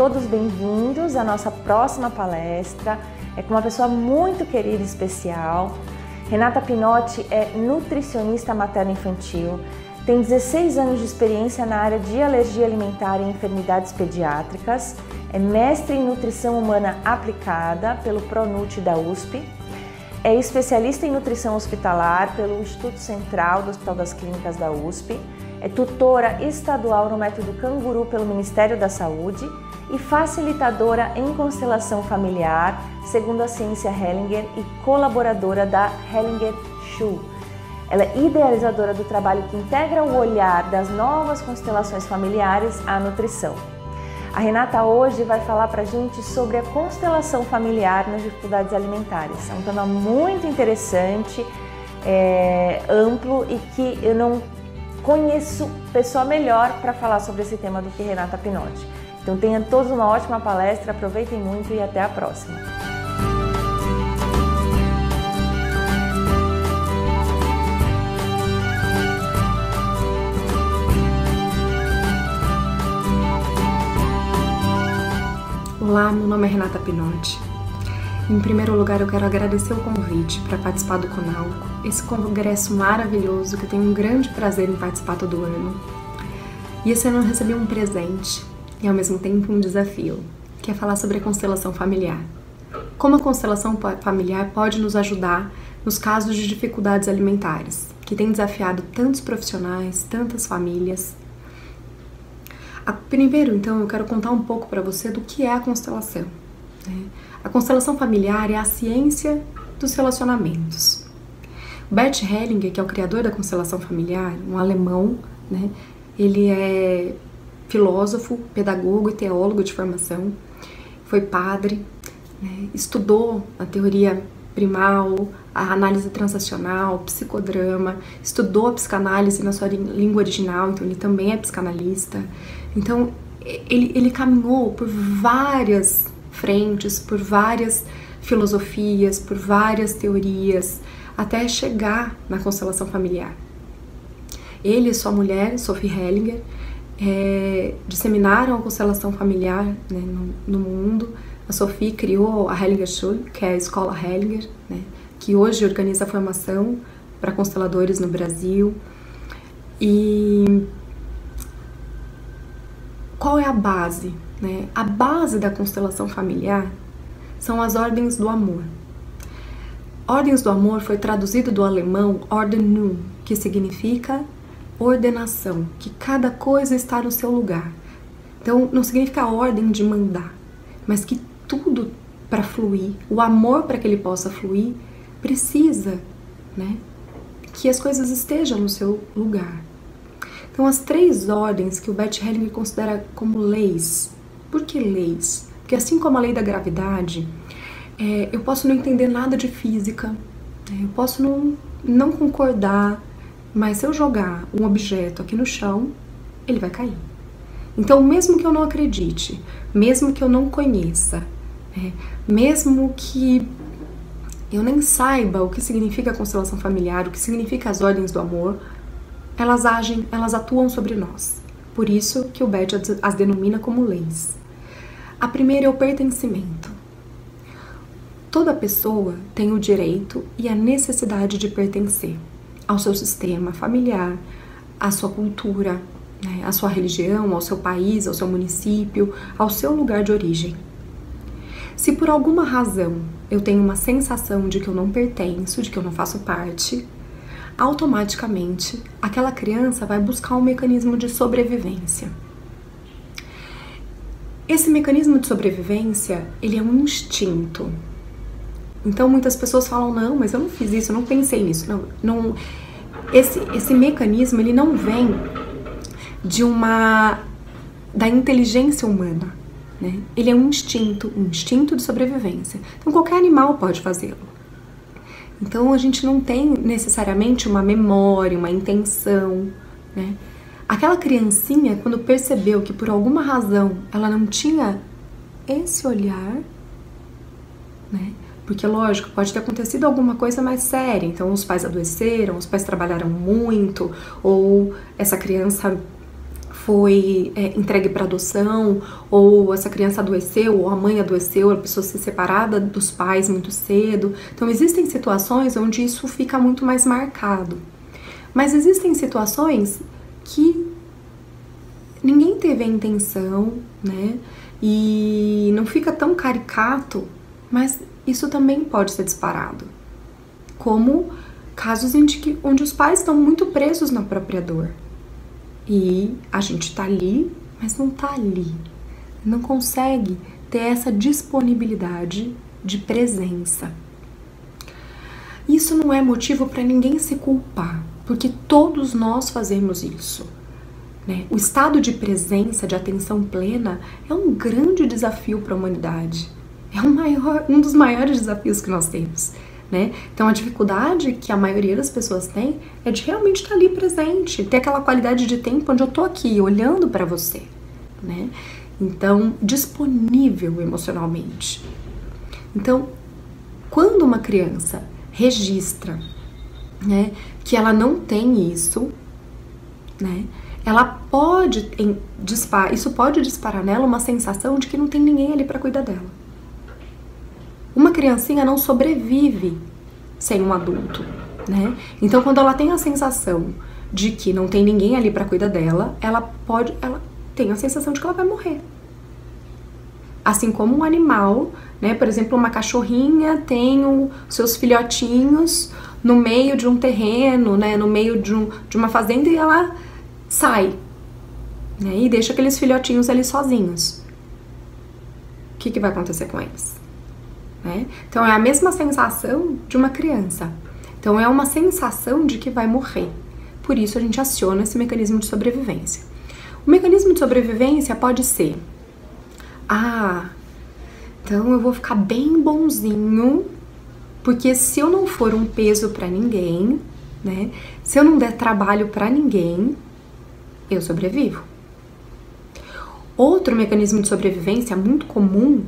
todos bem-vindos à nossa próxima palestra. É com uma pessoa muito querida e especial. Renata Pinotti é nutricionista materno-infantil, tem 16 anos de experiência na área de alergia alimentar e enfermidades pediátricas, é mestre em nutrição humana aplicada pelo ProNut da USP, é especialista em nutrição hospitalar pelo Instituto Central do Hospital das Clínicas da USP, é tutora estadual no método Canguru pelo Ministério da Saúde e facilitadora em constelação familiar, segundo a ciência Hellinger, e colaboradora da Hellinger Schule. Ela é idealizadora do trabalho que integra o olhar das novas constelações familiares à nutrição. A Renata hoje vai falar pra gente sobre a constelação familiar nas dificuldades alimentares. É um tema muito interessante, amplo e que eu não conheço pessoa melhor para falar sobre esse tema do que Renata Pinotti. Então tenham todos uma ótima palestra, aproveitem muito e até a próxima. Olá, meu nome é Renata Pinotti. Em primeiro lugar, eu quero agradecer o convite para participar do CONALCO, esse congresso maravilhoso que eu tenho um grande prazer em participar todo ano. E esse ano eu recebi um presente e ao mesmo tempo um desafio, que é falar sobre a constelação familiar. Como a constelação familiar pode nos ajudar nos casos de dificuldades alimentares, que tem desafiado tantos profissionais, tantas famílias. Primeiro, então, eu quero contar um pouco para você do que é a constelação. A constelação familiar é a ciência dos relacionamentos. Bert Hellinger, que é o criador da constelação familiar, um alemão, ele é filósofo, pedagogo e teólogo de formação, foi padre, estudou a teoria primal, a análise transacional, psicodrama, estudou a psicanálise na sua língua original, então ele também é psicanalista. Então ele caminhou por várias frentes, por várias filosofias, por várias teorias, até chegar na constelação familiar. Ele e sua mulher, Sophie Hellinger, disseminaram a constelação familiar no mundo. A Sophie criou a Hellinger Schule, que é a escola Hellinger, que hoje organiza a formação para consteladores no Brasil. E qual é a base? A base da constelação familiar são as ordens do amor. Ordens do amor foi traduzido do alemão Ordnung, que significa ordenação, que cada coisa está no seu lugar. Então não significa a ordem de mandar, mas que tudo para fluir, o amor para que ele possa fluir, precisa que as coisas estejam no seu lugar. Então as 3 ordens que o Bert Hellinger considera como leis. Por que leis? Porque assim como a lei da gravidade, eu posso não entender nada de física, eu posso não concordar, mas se eu jogar um objeto aqui no chão, ele vai cair. Então mesmo que eu não acredite, mesmo que eu não conheça, mesmo que eu nem saiba o que significa a constelação familiar, o que significa as ordens do amor, elas atuam sobre nós. Por isso que o Bert as denomina como leis. A primeira é o pertencimento. Toda pessoa tem o direito e a necessidade de pertencer ao seu sistema familiar, à sua cultura, à sua religião, ao seu país, ao seu município, ao seu lugar de origem. Se por alguma razão eu tenho uma sensação de que eu não pertenço, de que eu não faço parte, automaticamente aquela criança vai buscar um mecanismo de sobrevivência. Esse mecanismo de sobrevivência, ele é um instinto. Então muitas pessoas falam, não, mas eu não fiz isso, eu não pensei nisso. Não. Esse mecanismo, ele não vem da inteligência humana. Ele é um instinto de sobrevivência. Então qualquer animal pode fazê-lo. Então a gente não tem necessariamente uma memória, uma intenção, Aquela criancinha, quando percebeu que por alguma razão ela não tinha esse olhar, porque lógico, pode ter acontecido alguma coisa mais séria, então os pais adoeceram, os pais trabalharam muito, ou essa criança foi entregue para adoção, ou essa criança adoeceu, ou a mãe adoeceu, a pessoa se separada dos pais muito cedo. Então existem situações onde isso fica muito mais marcado. Mas existem situações que ninguém teve a intenção, né? E não fica tão caricato, mas isso também pode ser disparado. Como casos onde os pais estão muito presos na própria dor. E a gente tá ali, mas não tá ali. Não consegue ter essa disponibilidade de presença. Isso não é motivo para ninguém se culpar, porque todos nós fazemos isso, né? O estado de presença, de atenção plena, é um grande desafio para a humanidade. É um dos maiores desafios que nós temos, né? Então a dificuldade que a maioria das pessoas tem é de realmente estar ali presente, ter aquela qualidade de tempo onde eu tô aqui, olhando para você, né? Então, disponível emocionalmente. Então, quando uma criança registra, né, que ela não tem isso, né, ela pode isso pode disparar nela uma sensação de que não tem ninguém ali para cuidar dela. Uma criancinha não sobrevive sem um adulto, né? Então, quando ela tem a sensação de que não tem ninguém ali para cuidar dela, ela tem a sensação de que ela vai morrer. Assim como um animal, né? Por exemplo, uma cachorrinha tem os seus filhotinhos no meio de um terreno, né? No meio de uma fazenda, e ela sai, né? E deixa aqueles filhotinhos ali sozinhos. O que vai acontecer com eles? Né? Então é a mesma sensação de uma criança. Então é uma sensação de que vai morrer. Por isso a gente aciona esse mecanismo de sobrevivência. O mecanismo de sobrevivência pode ser: então eu vou ficar bem bonzinho, porque se eu não for um peso pra ninguém, né? Se eu não der trabalho pra ninguém, eu sobrevivo. Outro mecanismo de sobrevivência muito comum,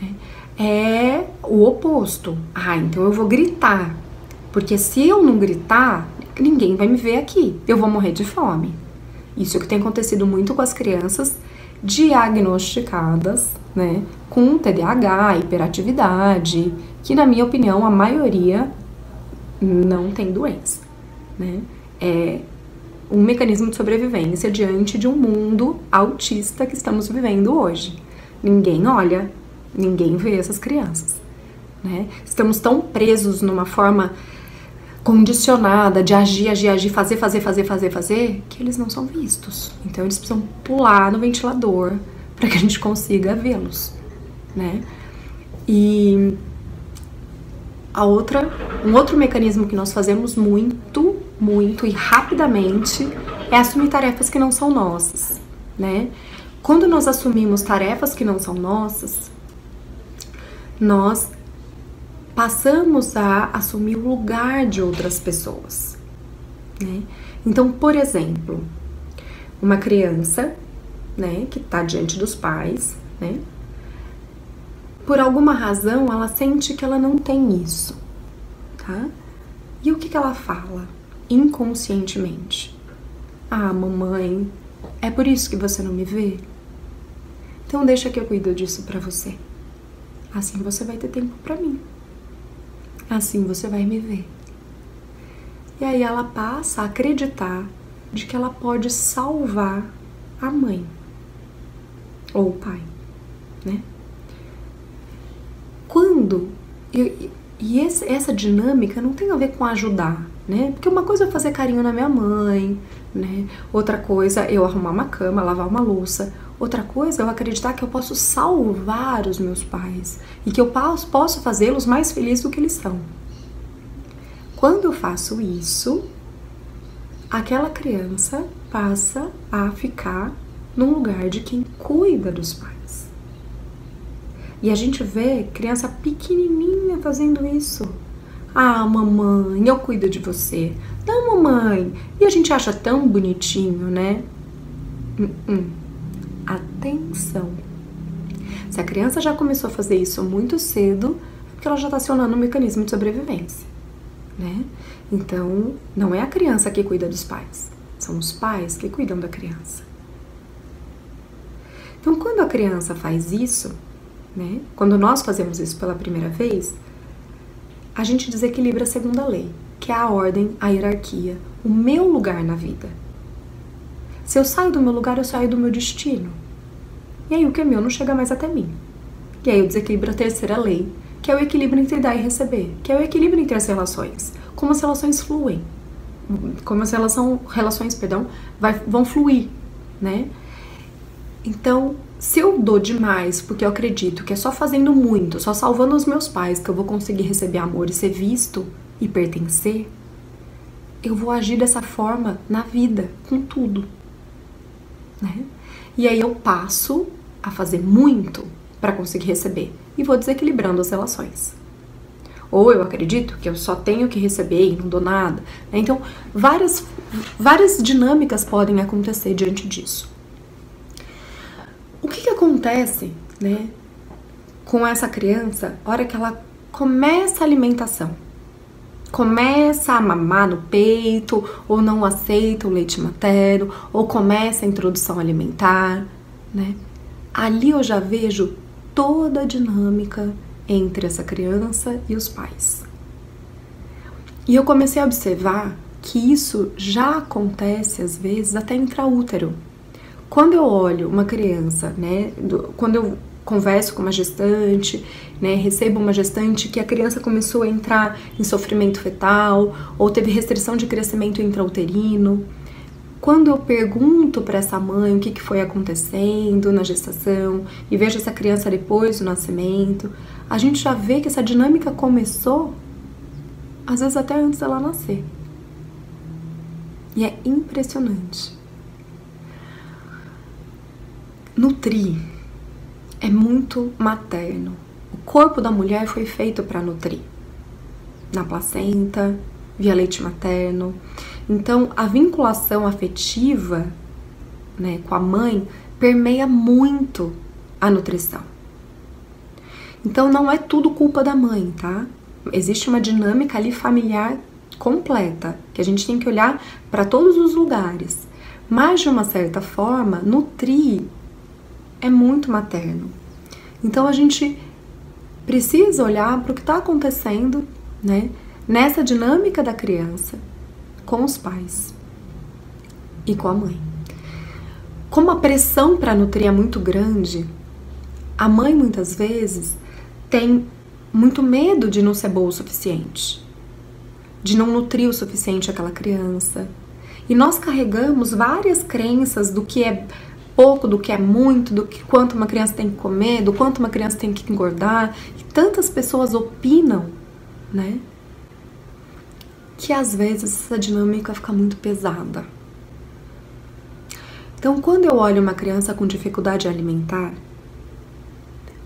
né, é o oposto. Então eu vou gritar, porque se eu não gritar, ninguém vai me ver aqui, eu vou morrer de fome. Isso é o que tem acontecido muito com as crianças diagnosticadas, né, com TDAH, hiperatividade, que na minha opinião a maioria não tem doença, né? É um mecanismo de sobrevivência diante de um mundo autista que estamos vivendo hoje. Ninguém olha, ninguém vê essas crianças, né? Estamos tão presos numa forma condicionada de agir, fazer, que eles não são vistos. Então eles precisam pular no ventilador para que a gente consiga vê-los, né? E um outro mecanismo que nós fazemos muito e rapidamente é assumir tarefas que não são nossas, né? Quando nós assumimos tarefas que não são nossas, nós passamos a assumir o lugar de outras pessoas, né? Então, por exemplo, uma criança, né, que está diante dos pais, né, por alguma razão ela sente que ela não tem isso, tá? E o que ela fala inconscientemente? Mamãe, é por isso que você não me vê? Então deixa que eu cuido disso pra você. Assim você vai ter tempo pra mim. Assim você vai me ver. E aí ela passa a acreditar de que ela pode salvar a mãe ou o pai, né? Essa dinâmica não tem a ver com ajudar, né? Porque uma coisa é fazer carinho na minha mãe, né? Outra coisa é eu arrumar uma cama, lavar uma louça. Outra coisa é eu acreditar que eu posso salvar os meus pais e que eu posso fazê-los mais felizes do que eles são. Quando eu faço isso, aquela criança passa a ficar no lugar de quem cuida dos pais. E a gente vê criança pequenininha fazendo isso. Mamãe, eu cuido de você. Não, mamãe. E a gente acha tão bonitinho, né? Atenção. Se a criança já começou a fazer isso muito cedo, é porque ela já está acionando um mecanismo de sobrevivência, né? Então, não é a criança que cuida dos pais. São os pais que cuidam da criança. Então, quando a criança faz isso, né, quando nós fazemos isso pela primeira vez, a gente desequilibra a segunda lei, que é a ordem, a hierarquia, o meu lugar na vida. Se eu saio do meu lugar, eu saio do meu destino. E aí o que é meu não chega mais até mim. E aí eu desequilibro a terceira lei, que é o equilíbrio entre dar e receber, que é o equilíbrio entre as relações, como as relações fluem, como as relações, vão fluir, né? Então, se eu dou demais porque eu acredito que é só fazendo muito, só salvando os meus pais que eu vou conseguir receber amor e ser visto e pertencer, eu vou agir dessa forma na vida, com tudo, né? E aí eu passo a fazer muito para conseguir receber e vou desequilibrando as relações. Ou eu acredito que eu só tenho que receber e não dou nada, né? Então, várias dinâmicas podem acontecer diante disso. O que acontece, né, com essa criança na hora que ela começa a alimentação? Começa a mamar no peito, ou não aceita o leite materno, ou começa a introdução alimentar, né? Ali eu já vejo toda a dinâmica entre essa criança e os pais. E eu comecei a observar que isso já acontece às vezes até intraútero. Quando eu olho uma criança, né, quando eu converso com uma gestante, né, recebo uma gestante que a criança começou a entrar em sofrimento fetal ou teve restrição de crescimento intrauterino, quando eu pergunto para essa mãe o que foi acontecendo na gestação e vejo essa criança depois do nascimento, a gente já vê que essa dinâmica começou às vezes até antes dela nascer. E é impressionante. Nutrir é muito materno. O corpo da mulher foi feito para nutrir. Na placenta, via leite materno. Então, a vinculação afetiva, né, com a mãe permeia muito a nutrição. Então, não é tudo culpa da mãe, tá? Existe uma dinâmica ali familiar completa, que a gente tem que olhar para todos os lugares. Mas, de uma certa forma, nutrir é muito materno. Então a gente precisa olhar para o que está acontecendo, né, nessa dinâmica da criança com os pais e com a mãe. Como a pressão para nutrir é muito grande, a mãe muitas vezes tem muito medo de não ser boa o suficiente, de não nutrir o suficiente aquela criança. E nós carregamos várias crenças do que é pouco, do que é muito, do que quanto uma criança tem que comer, do quanto uma criança tem que engordar. E tantas pessoas opinam, né? Que às vezes essa dinâmica fica muito pesada. Então, quando eu olho uma criança com dificuldade alimentar,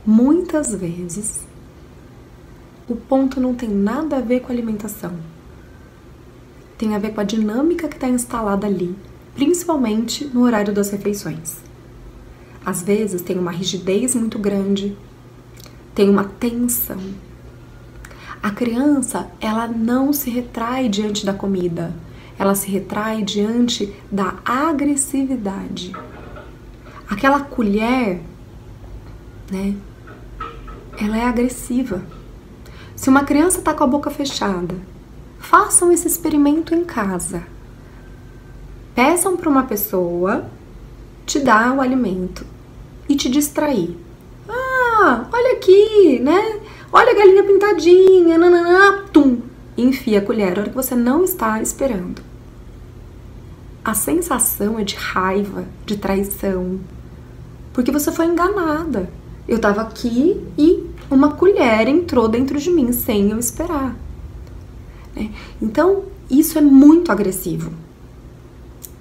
muitas vezes o ponto não tem nada a ver com a alimentação. Tem a ver com a dinâmica que está instalada ali, principalmente no horário das refeições. Às vezes tem uma rigidez muito grande, tem uma tensão. A criança, ela não se retrai diante da comida, ela se retrai diante da agressividade. Aquela colher, né, ela é agressiva. Se uma criança está com a boca fechada, façam esse experimento em casa. Peçam para uma pessoa te dar o alimento e te distrair. Ah, olha aqui, né? Olha a galinha pintadinha, nananã, tum. E enfia a colher a hora que você não está esperando. A sensação é de raiva, de traição, porque você foi enganada. Eu estava aqui e uma colher entrou dentro de mim sem eu esperar. Então, isso é muito agressivo.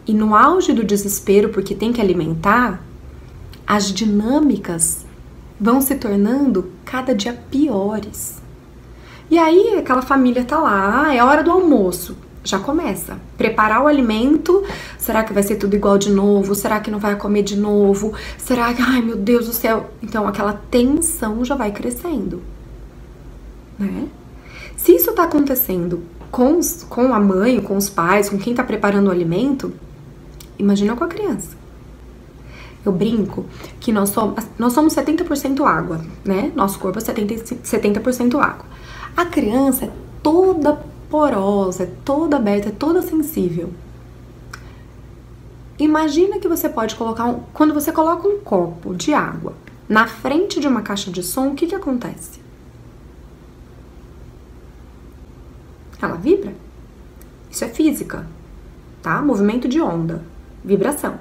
E no auge do desespero, porque tem que alimentar, as dinâmicas vão se tornando cada dia piores. E aí aquela família tá lá, é hora do almoço, já começa. Preparar o alimento, será que vai ser tudo igual de novo? Será que não vai comer de novo? Será que, ai meu Deus do céu. Então aquela tensão já vai crescendo, né? Se isso tá acontecendo com a mãe, com os pais, com quem tá preparando o alimento, imagina com a criança. Eu brinco que nós somos 70% água, né? Nosso corpo é 70% água. A criança é toda porosa, é toda aberta, é toda sensível. Imagina que você pode colocar quando você coloca um copo de água na frente de uma caixa de som, o que acontece? Ela vibra. Isso é física, tá? Movimento de onda, vibração.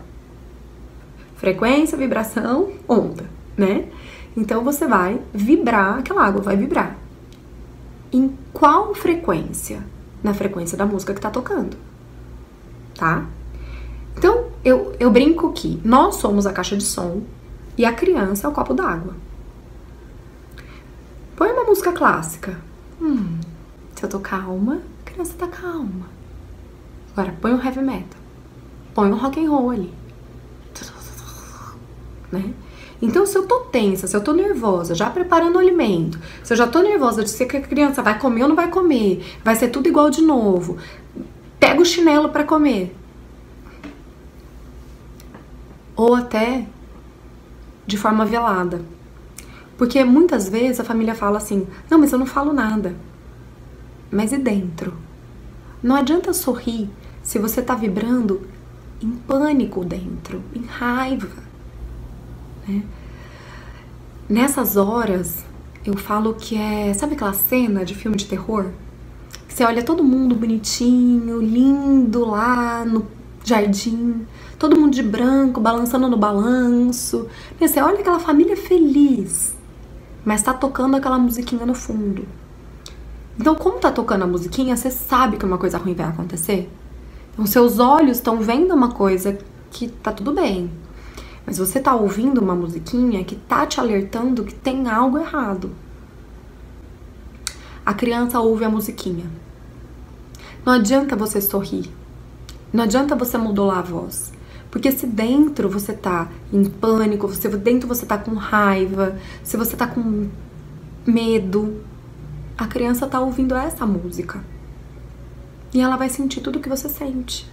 Frequência, vibração, onda, né? Então você vai vibrar, aquela água vai vibrar. Em qual frequência? Na frequência da música que tá tocando, tá? Então, eu brinco que nós somos a caixa de som e a criança é o copo d'água. Põe uma música clássica. Se eu tô calma, a criança tá calma. Agora, põe um heavy metal. Põe um rock and roll ali. Né? Então, se eu tô tensa, se eu tô nervosa, já preparando o alimento, se eu já tô nervosa de ser que a criança vai comer ou não vai comer, vai ser tudo igual de novo, pega o chinelo pra comer. Ou até de forma velada. Porque muitas vezes a família fala assim, não, mas eu não falo nada. Mas e dentro? Não adianta sorrir se você tá vibrando em pânico dentro, em raiva. Né? Nessas horas, eu falo que é... Sabe aquela cena de filme de terror? Que você olha todo mundo bonitinho, lindo lá no jardim, todo mundo de branco, balançando no balanço. E você olha aquela família feliz, mas tá tocando aquela musiquinha no fundo. Então, como tá tocando a musiquinha, você sabe que uma coisa ruim vai acontecer. Então, seus olhos estão vendo uma coisa que tá tudo bem. Mas você tá ouvindo uma musiquinha que tá te alertando que tem algo errado. A criança ouve a musiquinha. Não adianta você sorrir. Não adianta você modular a voz. Porque se dentro você tá em pânico, dentro você tá com raiva, se você tá com medo, a criança tá ouvindo essa música. E ela vai sentir tudo o que você sente.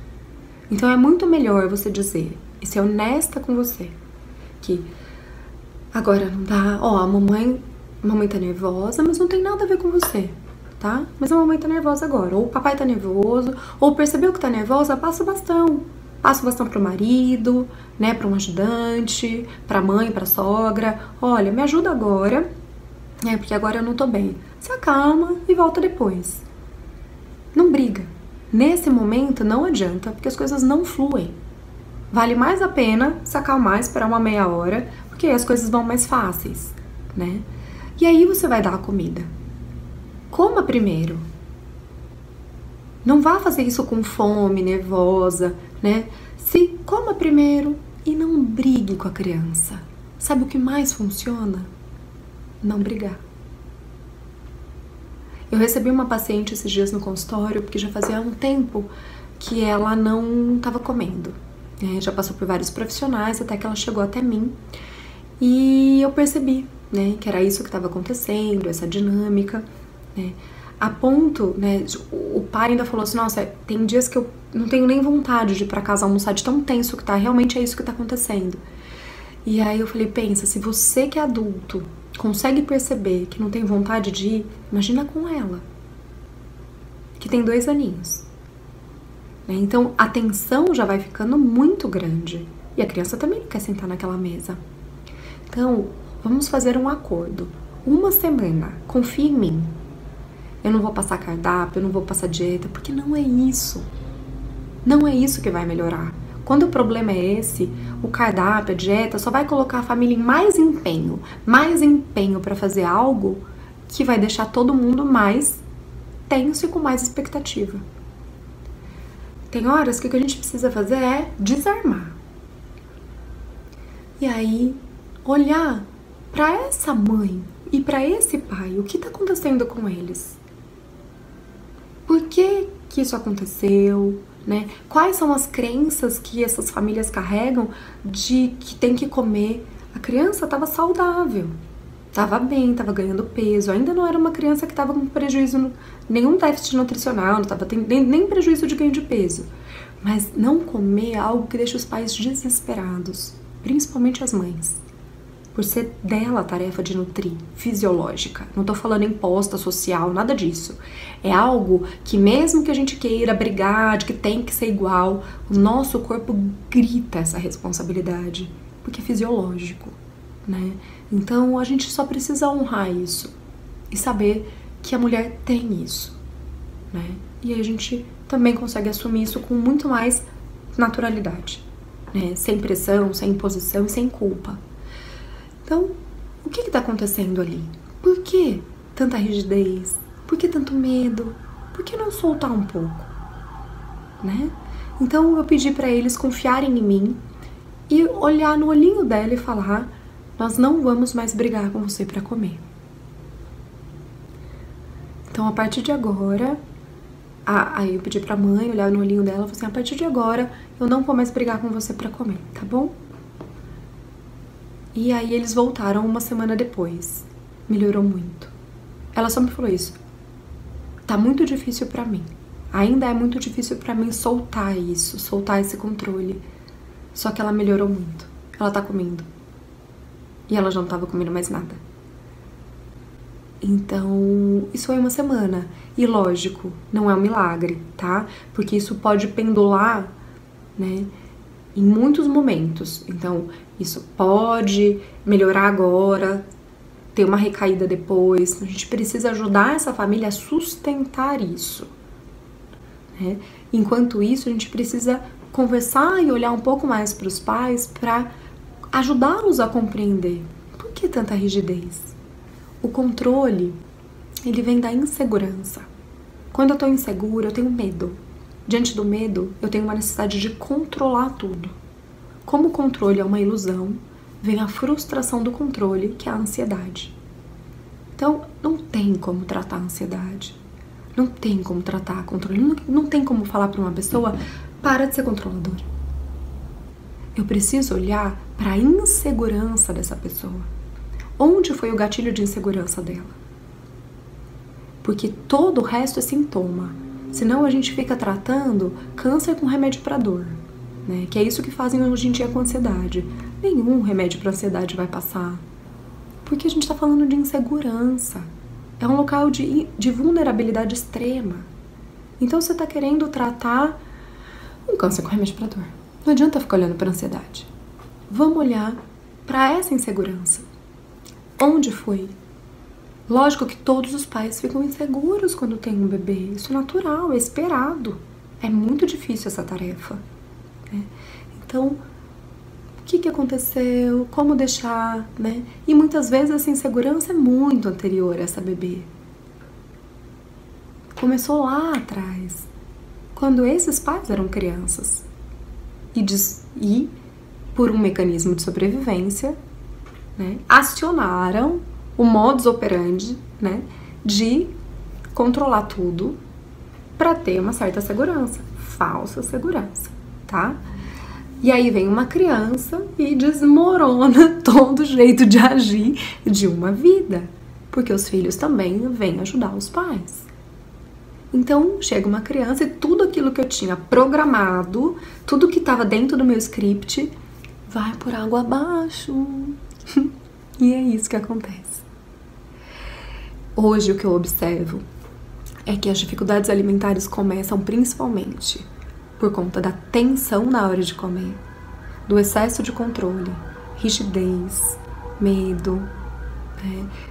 Então é muito melhor você dizer, e ser honesta com você, que agora não dá, ó, a mamãe tá nervosa, mas não tem nada a ver com você, tá? Mas a mamãe tá nervosa agora, ou o papai tá nervoso, ou percebeu que tá nervosa, passa o bastão. Passa o bastão pro marido, né, pra um ajudante, pra mãe, pra sogra. Olha, me ajuda agora, né, porque agora eu não tô bem. Se acalma e volta depois. Não briga. Nesse momento não adianta, porque as coisas não fluem. Vale mais a pena se acalmar, esperar uma meia hora, porque aí as coisas vão mais fáceis, né? E aí você vai dar a comida. Coma primeiro. Não vá fazer isso com fome, nervosa, né? Se coma primeiro e não brigue com a criança. Sabe o que mais funciona? Não brigar. Eu recebi uma paciente esses dias no consultório, porque já fazia um tempo que ela não estava comendo. Já passou por vários profissionais, até que ela chegou até mim. E eu percebi, né, que era isso que estava acontecendo, essa dinâmica, né? A ponto, né, o pai ainda falou assim, nossa, tem dias que eu não tenho nem vontade de ir pra casa almoçar, de tão tenso que tá, realmente é isso que tá acontecendo. E aí eu falei, pensa, se você que é adulto consegue perceber que não tem vontade de ir, imagina com ela, que tem 2 aninhos. Então a tensão já vai ficando muito grande, e a criança também não quer sentar naquela mesa. Então, vamos fazer um acordo. Uma semana, confia em mim. Eu não vou passar cardápio, eu não vou passar dieta, porque não é isso. Não é isso que vai melhorar. Quando o problema é esse, o cardápio, a dieta, só vai colocar a família em mais empenho para fazer algo que vai deixar todo mundo mais tenso e com mais expectativa. Tem horas que o que a gente precisa fazer é desarmar. E aí, olhar para essa mãe e para esse pai, o que está acontecendo com eles? Por que que isso aconteceu, né? Quais são as crenças que essas famílias carregam de que tem que comer? A criança estava saudável, estava bem, estava ganhando peso, ainda não era uma criança que estava com prejuízo, nenhum déficit nutricional, não estava tendo nem prejuízo de ganho de peso. Mas não comer é algo que deixa os pais desesperados. principalmente as mães, por ser dela a tarefa de nutrir, fisiológica. Não tô falando imposta, social, nada disso. É algo que mesmo que a gente queira brigar, de que tem que ser igual, o nosso corpo grita essa responsabilidade, porque é fisiológico, né? Então a gente só precisa honrar isso e saber que a mulher tem isso, né? E a gente também consegue assumir isso com muito mais naturalidade, né? Sem pressão, sem imposição e sem culpa. Então, o que está acontecendo ali? Por que tanta rigidez? Por que tanto medo? Por que não soltar um pouco? Né? Então, eu pedi para eles confiarem em mim e olhar no olhinho dela e falar: nós não vamos mais brigar com você para comer. Então, a partir de agora, aí eu pedi para a mãe olhar no olhinho dela e falar assim: a partir de agora, eu não vou mais brigar com você para comer, tá bom? E aí eles voltaram uma semana depois. Melhorou muito. Ela só me falou isso: tá muito difícil pra mim. Ainda é muito difícil pra mim soltar isso, soltar esse controle. Só que ela melhorou muito. Ela tá comendo. E ela já não tava comendo mais nada. Então, isso foi uma semana. E lógico, não é um milagre, tá? Porque isso pode pendular, né, em muitos momentos. Então, isso pode melhorar agora, ter uma recaída depois. A gente precisa ajudar essa família a sustentar isso, né? Enquanto isso, a gente precisa conversar e olhar um pouco mais para os pais para ajudá-los a compreender por que tanta rigidez. O controle, ele vem da insegurança. Quando eu tô insegura, eu tenho medo. Diante do medo, eu tenho uma necessidade de controlar tudo. Como o controle é uma ilusão, vem a frustração do controle, que é a ansiedade. Então, não tem como tratar a ansiedade. Não tem como tratar a controle. Não tem como falar para uma pessoa: para de ser controladora. Eu preciso olhar para a insegurança dessa pessoa. Onde foi o gatilho de insegurança dela? Porque todo o resto é sintoma. Senão a gente fica tratando câncer com remédio para dor, né? Que é isso que fazem hoje em dia com ansiedade. Nenhum remédio para ansiedade vai passar. Porque a gente está falando de insegurança. É um local de vulnerabilidade extrema. Então você está querendo tratar um câncer com remédio para dor. Não adianta ficar olhando para ansiedade. Vamos olhar para essa insegurança. Onde foi? Lógico que todos os pais ficam inseguros quando tem um bebê. Isso é natural, é esperado. É muito difícil essa tarefa, né? Então, o que aconteceu? Como deixar, né? E muitas vezes essa insegurança é muito anterior a essa bebê. Começou lá atrás, quando esses pais eram crianças. E por um mecanismo de sobrevivência, né, acionaram o modus operandi, né, de controlar tudo para ter uma certa segurança, falsa segurança, tá? E aí vem uma criança e desmorona todo jeito de agir de uma vida, porque os filhos também vêm ajudar os pais. Então chega uma criança e tudo aquilo que eu tinha programado, tudo que estava dentro do meu script, vai por água abaixo. E é isso que acontece. Hoje o que eu observo é que as dificuldades alimentares começam principalmente por conta da tensão na hora de comer, do excesso de controle, rigidez, medo.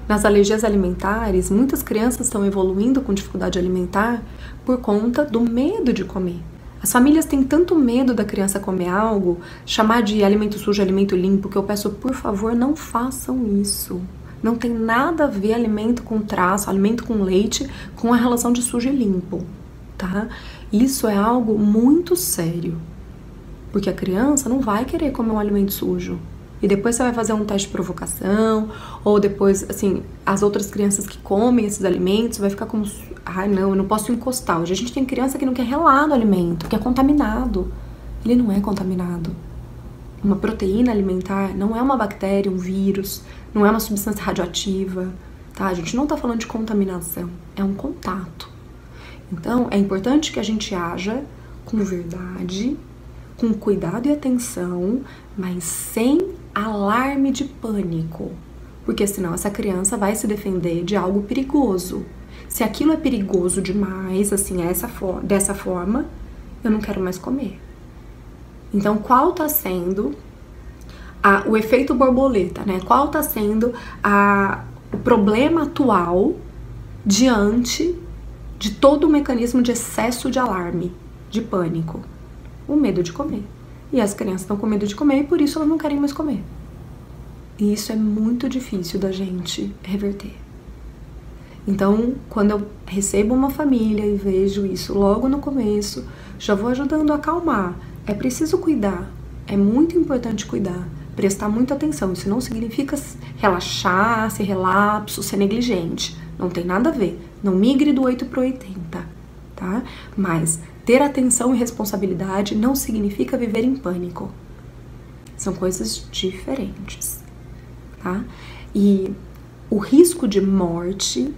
Nas alergias alimentares, muitas crianças estão evoluindo com dificuldade alimentar por conta do medo de comer. As famílias têm tanto medo da criança comer algo, chamar de alimento sujo, alimento limpo, que eu peço, por favor, não façam isso. Não tem nada a ver alimento com traço, alimento com leite, com a relação de sujo e limpo, tá? Isso é algo muito sério, porque a criança não vai querer comer um alimento sujo. E depois você vai fazer um teste de provocação, ou depois, assim, as outras crianças que comem esses alimentos vai ficar como, ai não, eu não posso encostar. Hoje a gente tem criança que não quer relar no alimento, que é contaminado. Ele não é contaminado. Uma proteína alimentar não é uma bactéria, um vírus, não é uma substância radioativa, tá? A gente não tá falando de contaminação, é um contato. Então, é importante que a gente haja com verdade, com cuidado e atenção, mas sem alarme de pânico, porque senão essa criança vai se defender de algo perigoso. Se aquilo é perigoso demais, assim, dessa forma, eu não quero mais comer. Então, qual tá sendo o efeito borboleta, né? Qual tá sendo o problema atual diante de todo o mecanismo de excesso de alarme, de pânico? O medo de comer. E as crianças estão com medo de comer e por isso elas não querem mais comer. E isso é muito difícil da gente reverter. Então, quando eu recebo uma família e vejo isso logo no começo, já vou ajudando a acalmar. É preciso cuidar, é muito importante cuidar, prestar muita atenção. Isso não significa relaxar, ser relapso, ser negligente. Não tem nada a ver. Não migre do 8 para o 80, tá? Mas ter atenção e responsabilidade não significa viver em pânico. São coisas diferentes, tá? E o risco de morte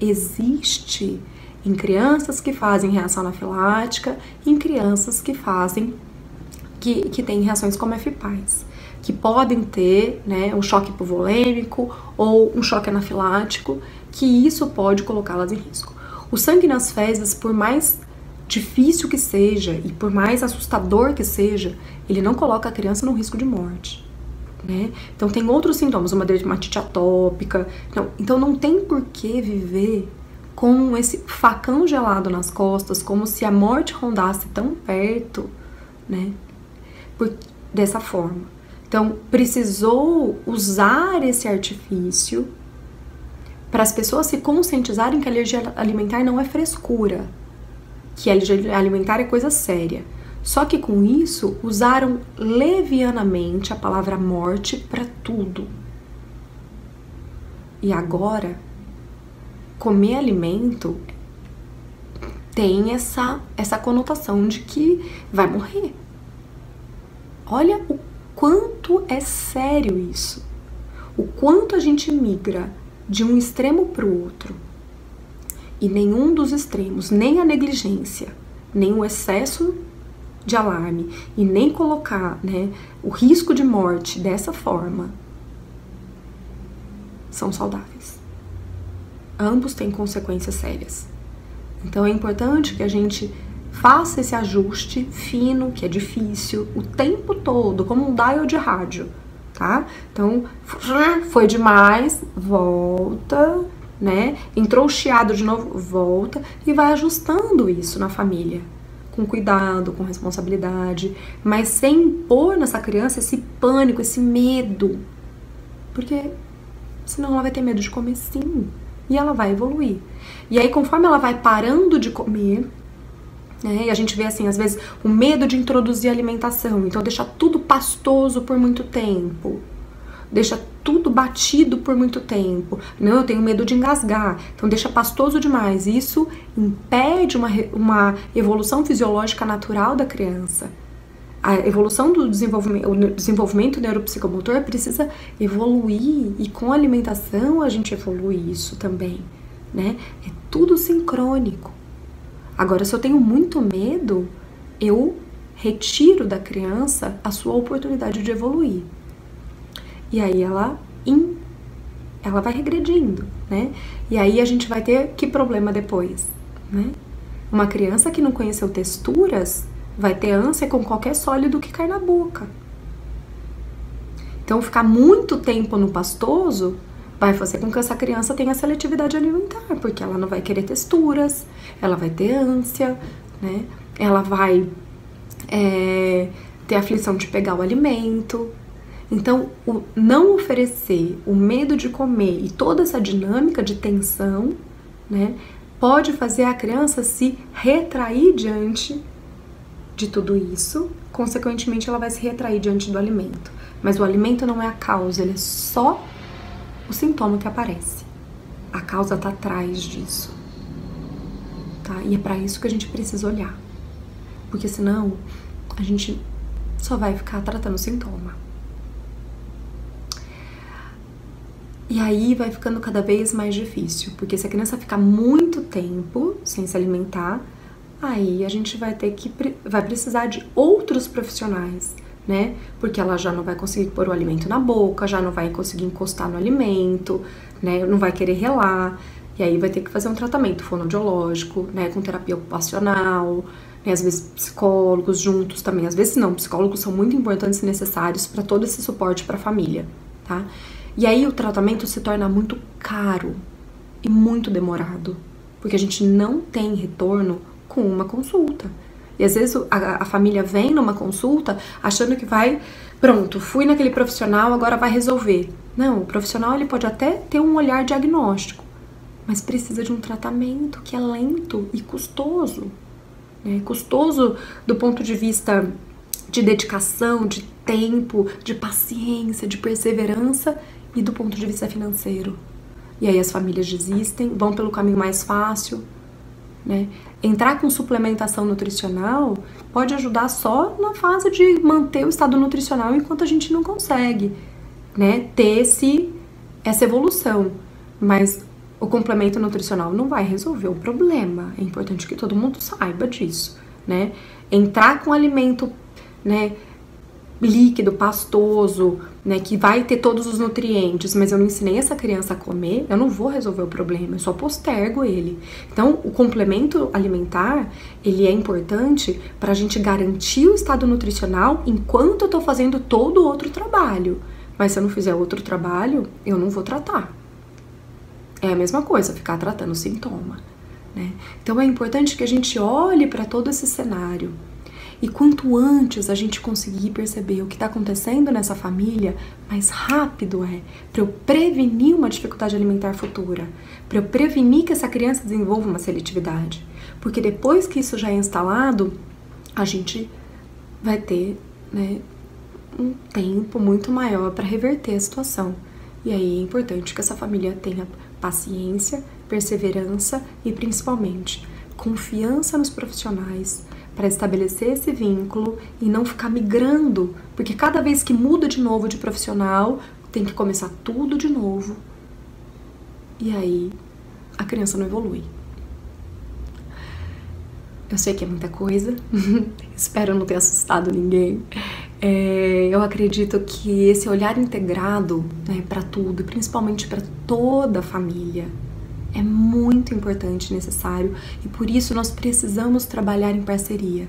existe em crianças que fazem reação anafilática e em crianças que têm reações como FPAS, que podem ter, né, um choque hipovolêmico ou um choque anafilático, que isso pode colocá-las em risco. O sangue nas fezes, por mais difícil que seja e por mais assustador que seja, ele não coloca a criança no risco de morte, né? Então tem outros sintomas, uma dermatite atópica. Então não tem por que viver com esse facão gelado nas costas, como se a morte rondasse tão perto, né? Dessa forma. Então precisou usar esse artifício para as pessoas se conscientizarem que a alergia alimentar não é frescura, que a alergia alimentar é coisa séria. Só que com isso, usaram levianamente a palavra morte para tudo. E agora, comer alimento tem essa conotação de que vai morrer. Olha o quanto é sério isso. O quanto a gente migra de um extremo para o outro. E nenhum dos extremos, nem a negligência, nem o excesso de alarme e nem colocar, né, o risco de morte dessa forma, são saudáveis. Ambos têm consequências sérias. Então é importante que a gente faça esse ajuste fino, que é difícil, o tempo todo, como um dial de rádio, tá? Então, foi demais, volta, né? Entrou o chiado de novo, volta e vai ajustando isso na família. Com cuidado, com responsabilidade, mas sem impor nessa criança esse pânico, esse medo. Porque senão ela vai ter medo de comer sim. E ela vai evoluir. E aí, conforme ela vai parando de comer, né, e a gente vê assim, às vezes, o medo de introduzir alimentação. Então, deixa tudo pastoso por muito tempo. Deixa tudo batido por muito tempo. Não, eu tenho medo de engasgar. Então, deixa pastoso demais. Isso impede uma evolução fisiológica natural da criança. A evolução do desenvolvimento, o desenvolvimento neuropsicomotor precisa evoluir. E com a alimentação a gente evolui isso também, né? É tudo sincrônico. Agora, se eu tenho muito medo, eu retiro da criança a sua oportunidade de evoluir. E aí ela vai regredindo, né? E aí a gente vai ter que problema depois, né? Uma criança que não conheceu texturas vai ter ânsia com qualquer sólido que cai na boca. Então, ficar muito tempo no pastoso vai fazer com que essa criança tenha seletividade alimentar, porque ela não vai querer texturas, ela vai ter ânsia, né? Ela vai ter aflição de pegar o alimento. Então, o não oferecer, o medo de comer e toda essa dinâmica de tensão, né, pode fazer a criança se retrair diante de tudo isso. Consequentemente, ela vai se retrair diante do alimento. Mas o alimento não é a causa, ele é só o sintoma que aparece. A causa está atrás disso, tá? E é para isso que a gente precisa olhar. Porque senão, a gente só vai ficar tratando o sintoma. E aí vai ficando cada vez mais difícil, porque se a criança ficar muito tempo sem se alimentar, aí a gente vai precisar de outros profissionais, né? Porque ela já não vai conseguir pôr o alimento na boca, já não vai conseguir encostar no alimento, né? Não vai querer relar, e aí vai ter que fazer um tratamento fonoaudiológico, né? Com terapia ocupacional, né? Às vezes psicólogos juntos também, às vezes não, psicólogos são muito importantes e necessários para todo esse suporte para a família, tá? E aí o tratamento se torna muito caro e muito demorado, porque a gente não tem retorno com uma consulta. E às vezes a família vem numa consulta achando que vai, pronto, fui naquele profissional, agora vai resolver. Não, o profissional ele pode até ter um olhar diagnóstico, mas precisa de um tratamento que é lento e custoso, né? Custoso do ponto de vista de dedicação, de tempo, de paciência, de perseverança e do ponto de vista financeiro. E aí as famílias desistem, vão pelo caminho mais fácil, né? Entrar com suplementação nutricional pode ajudar só na fase de manter o estado nutricional enquanto a gente não consegue, né, ter essa evolução. Mas o complemento nutricional não vai resolver o problema. É importante que todo mundo saiba disso, né? Entrar com alimento, né, líquido, pastoso, né, que vai ter todos os nutrientes, mas eu não ensinei essa criança a comer, eu não vou resolver o problema, eu só postergo ele. Então, o complemento alimentar, ele é importante para a gente garantir o estado nutricional enquanto eu tô fazendo todo o outro trabalho. Mas se eu não fizer outro trabalho, eu não vou tratar. É a mesma coisa, ficar tratando o sintoma, né? Então, é importante que a gente olhe para todo esse cenário. E quanto antes a gente conseguir perceber o que está acontecendo nessa família, mais rápido é para eu prevenir uma dificuldade alimentar futura, para eu prevenir que essa criança desenvolva uma seletividade. Porque depois que isso já é instalado, a gente vai ter, né, um tempo muito maior para reverter a situação. E aí é importante que essa família tenha paciência, perseverança e principalmente confiança nos profissionais, para estabelecer esse vínculo e não ficar migrando, porque cada vez que muda de novo de profissional, tem que começar tudo de novo. E aí a criança não evolui. Eu sei que é muita coisa, espero não ter assustado ninguém. Eu acredito que esse olhar integrado, né, para tudo, principalmente para toda a família, é muito importante e necessário, e por isso nós precisamos trabalhar em parceria.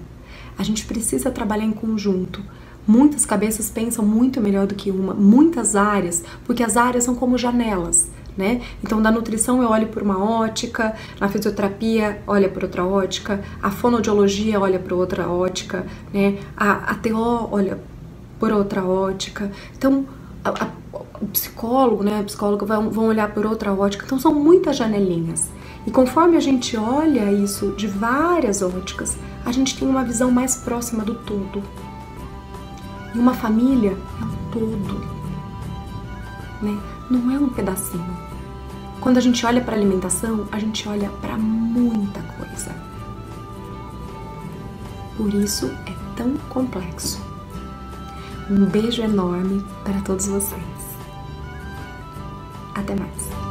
A gente precisa trabalhar em conjunto. Muitas cabeças pensam muito melhor do que uma, muitas áreas, porque as áreas são como janelas, né? Então, da nutrição eu olho por uma ótica, na fisioterapia olha por outra ótica, a fonoaudiologia olha por outra ótica, né? A TO olha por outra ótica. Então, o psicólogo, né, a psicóloga vão olhar por outra ótica. Então são muitas janelinhas. E conforme a gente olha isso de várias óticas, a gente tem uma visão mais próxima do todo. E uma família é um todo, né? Não é um pedacinho. Quando a gente olha para a alimentação, a gente olha para muita coisa. Por isso é tão complexo. Um beijo enorme para todos vocês. Até mais!